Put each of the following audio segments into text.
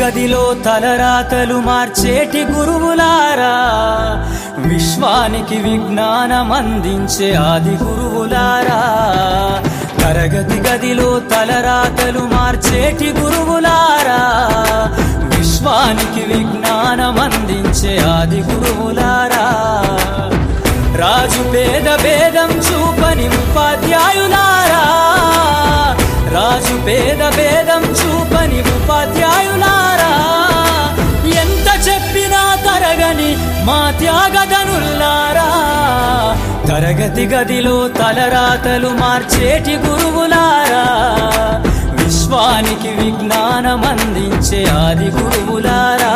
గదిలో తలరాతలు మార్చేటి గురువులారా, విశ్వానికి విజ్ఞానం అందించే ఆది గురువులారా. తరగతి గదిలో తలరాతలు మార్చేటి గురువులారా, విశ్వానికి విజ్ఞానం అందించే ఆది గురువులారా. రాజు పేద భేదం చూపని ఉపాధ్యాయులారా, రాజు పేద భేదం చూపని ఉపాధ్యాయులారా. ఎంత చెప్పినా తరగని మా త్యాగధనుల్లారా, తరగతి గదిలో తలరాతలు మార్చేటి గురువులారా, విశ్వానికి విజ్ఞానం అందించే ఆది గురువులారా.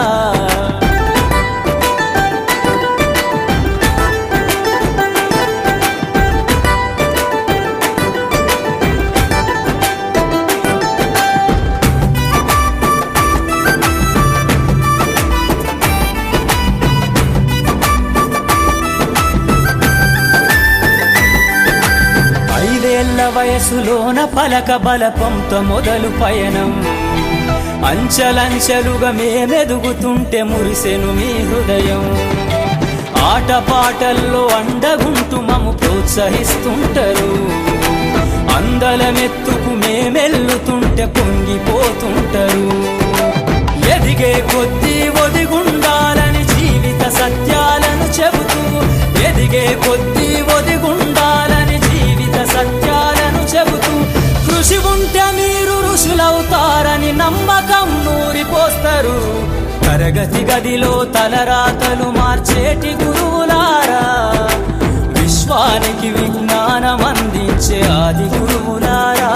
వయసులోన పలక బలపంతో మొదలు పయనం, అంచలంచెలుగా మేమెదుగుతుంటే మురిసెను మీ హృదయం. ఆటపాటల్లో అండగుంటూ మము ప్రోత్సహిస్తుంటారు, అందలమెత్తుకు మేమెల్లుతుంటే పొంగిపోతుంటారు. ఎదిగే కొద్దీ ఒదిగుండాలని జీవిత సత్యాలను చెబుతూ, ఎదిగే కొద్దీ ఒదిగుండాలని జీవిత సత్యాలను చెబుతూ, కృషి ఉంటే మీరు ఋషులవుతారని నమ్మకం నూరిపోస్తారు. తరగతి గదిలో తలరాతలు మార్చేటి గురువులారా, విశ్వానికి విజ్ఞానం అందించే ఆది గురువులారా.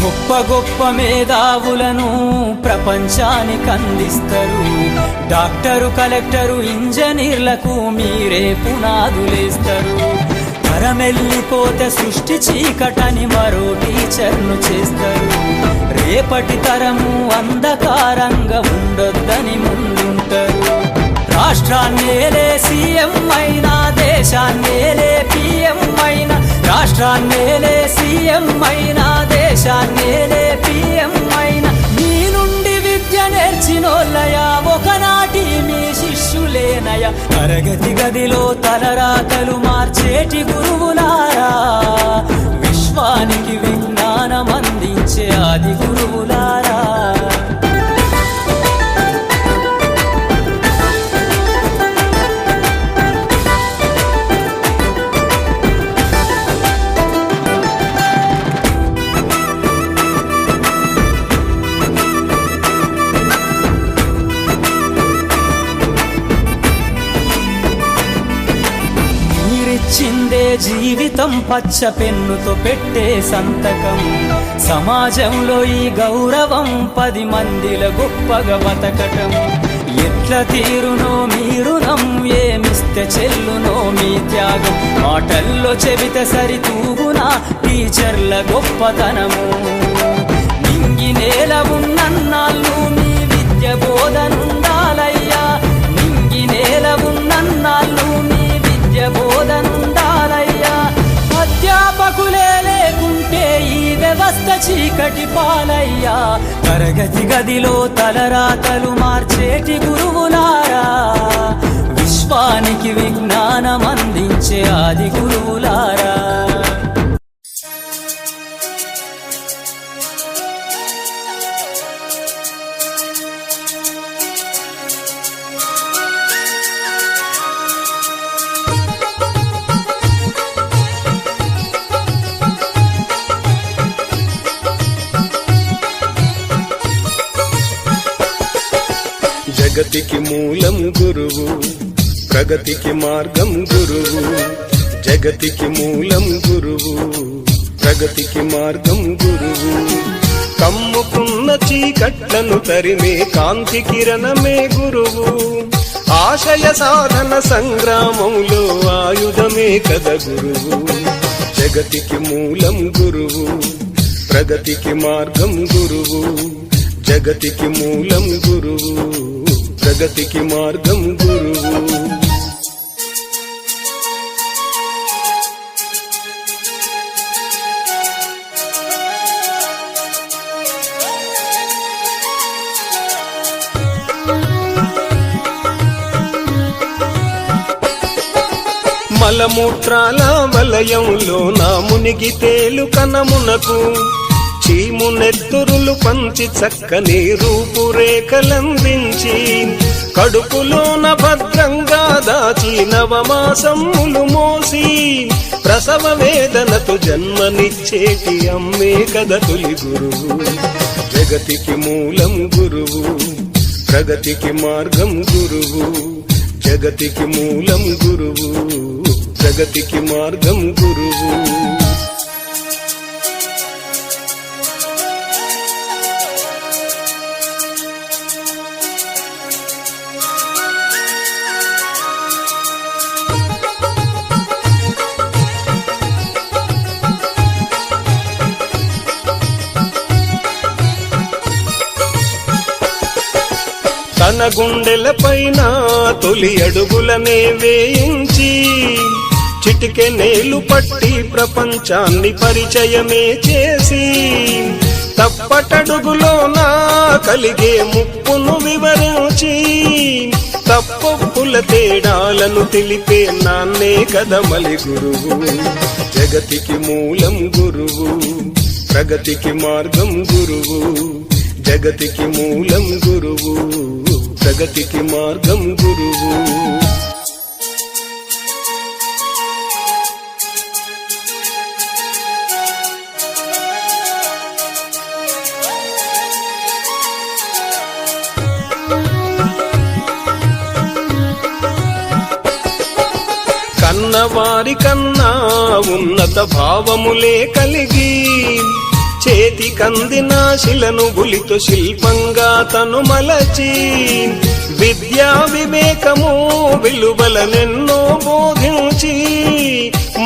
గొప్ప గొప్ప మేధావులను ప్రపంచానికి అందిస్తారు. డాక్టరు, కలెక్టరు, ఇంజనీర్లకు మీరే పునాదులేస్తారు. తరమెల్లిపోతే సృష్టి చీకటని మరో టీచర్ను చేస్తారు. రేపటి తరము అంధకారంగా ఉండొద్దని ముందుంటారు. రాష్ట్రాన్నేలే సీఎం అయినా, దేశాన్నేలే పిఎం అయినా, రాష్ట్రాన్నేలే సీఎం అయినా, దేశాన్నేలే పిఎం అయినా, మీ నుండి విద్య నేర్చినోళ్ళయా, ఒకనాటి మీ శిష్యులేనయా. తరగతి గదిలో తలరాతలు మార్చేటి గురువులారా, విశ్వానికి విజ్ఞానం అందించే ఆది గురువులారా. చిందే జీవితం పచ్చ పెన్నుతో పెట్టే సంతకం, సమాజంలో ఈ గౌరవం 10 మందిల గొప్పగా బతకటం. ఎట్ల తీరునో మీ రుణం, ఏమిస్తే చెల్లునో మీ త్యాగం. మాటల్లో చెబితే సరితూగునా టీచర్ల గొప్పతనము. నింగి నేల ఉన్నన్నాళ్ళు మీ విద్య బోధనుండాలయ్యా, నింగి నేల ఉన్నన్నాళ్ళు మీ విద్య బోధనుండాలయ్యా. అధ్యాపకులే లేకుంటే ఈ వ్యవస్థ చీకటి పాలయ్యా. తరగతి గదిలో తలరాతలు మార్చేటి గురువులారా, విశ్వానికి విజ్ఞానం అందించే ఆది గురువులారా. జగతికి మూలం గురువు, ప్రగతికి మార్గం గురువు. జగతికి మూలం గురువు, ప్రగతికి మార్గం గురువు. కమ్ముకున్న చీకట్లను తరిమే కాంతి కిరణమే గురువు. ఆశయ సాధన సంగ్రామంలో ఆయుధమే కద గురువు. జగతికి మూలం గురువు, ప్రగతికి మార్గం గురువు. జగతికి మూలం గురువు, ప్రగతికి మార్గం గురువు. మలమూత్రాల వలయంలో నా మునిగి తేలు కనమునకు చీమునెత్తురులు పంచి చక్కని రూపురేఖలందించి కడుపులోన భద్రంగా దాచి నవమాసములు మోసి ప్రసవ వేదనతో జన్మనిచ్చేటి అమ్మే కద తొలి గురువు. జగతికి మూలం గురువు, ప్రగతికి మార్గం గురువు. జగతికి మూలం గురువు, ప్రగతికి మార్గం గురువు. తన గుండెలపైన తొలి అడుగులనే వేయించి చిటికె నేలు పట్టి ప్రపంచాన్ని పరిచయమే చేసి తప్పటడుగులోన కలిగే ముప్పును వివరించి తప్పొప్పుల తేడాలను తెలిపే నాన్నే కదమలి గురువు. జగతికి మూలం గురువు, ప్రగతికి మార్గం గురువు. జగతికి మూలం గురువు, ప్రగతికి మార్గం గురువు. కన్నవారి కన్నా ఉన్నత భావములే కలిగి చేతి కందిన శిలను గులితో శిల్పంగా తను మలచి విద్యా వివేకము విలువలనెన్నో బోధించి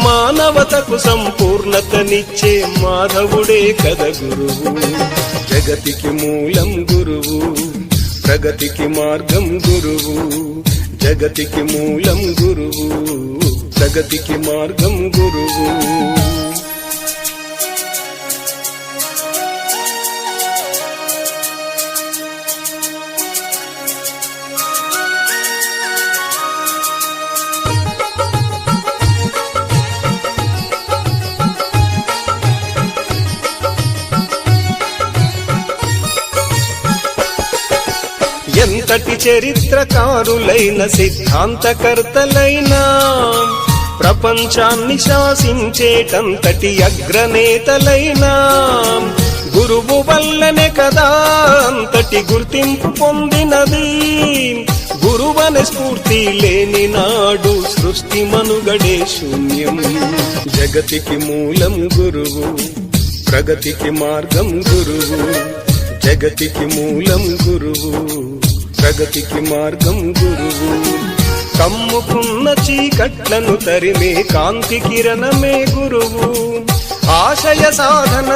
మానవతకు సంపూర్ణతనిచ్చే మాధవుడే కద గురువు. జగతికి మూలం గురువు, ప్రగతికి మార్గం గురువు. జగతికి మూలం గురువు, ప్రగతికి మార్గం గురువు. ఎంతటి చరిత్రకారులైన సిద్ధాంతకర్తలైనా ప్రపంచాన్ని శాసించేటంతటి అగ్రనేతలైనా గురువు వల్లనే కదా అంతటి గుర్తింపు పొందినది. గురువనే స్ఫూర్తి లేని నాడు సృష్టి మనుగడే శూన్యం. జగతికి మూలం గురువు, ప్రగతికి మార్గం గురువు. జగతికి మూలం గురువు, ప్రగతికి మార్గం గురువు. కమ్ముకున్న చీకట్లను తరిమే కాంతి కిరణమే గురువు. ఆశయ సాధన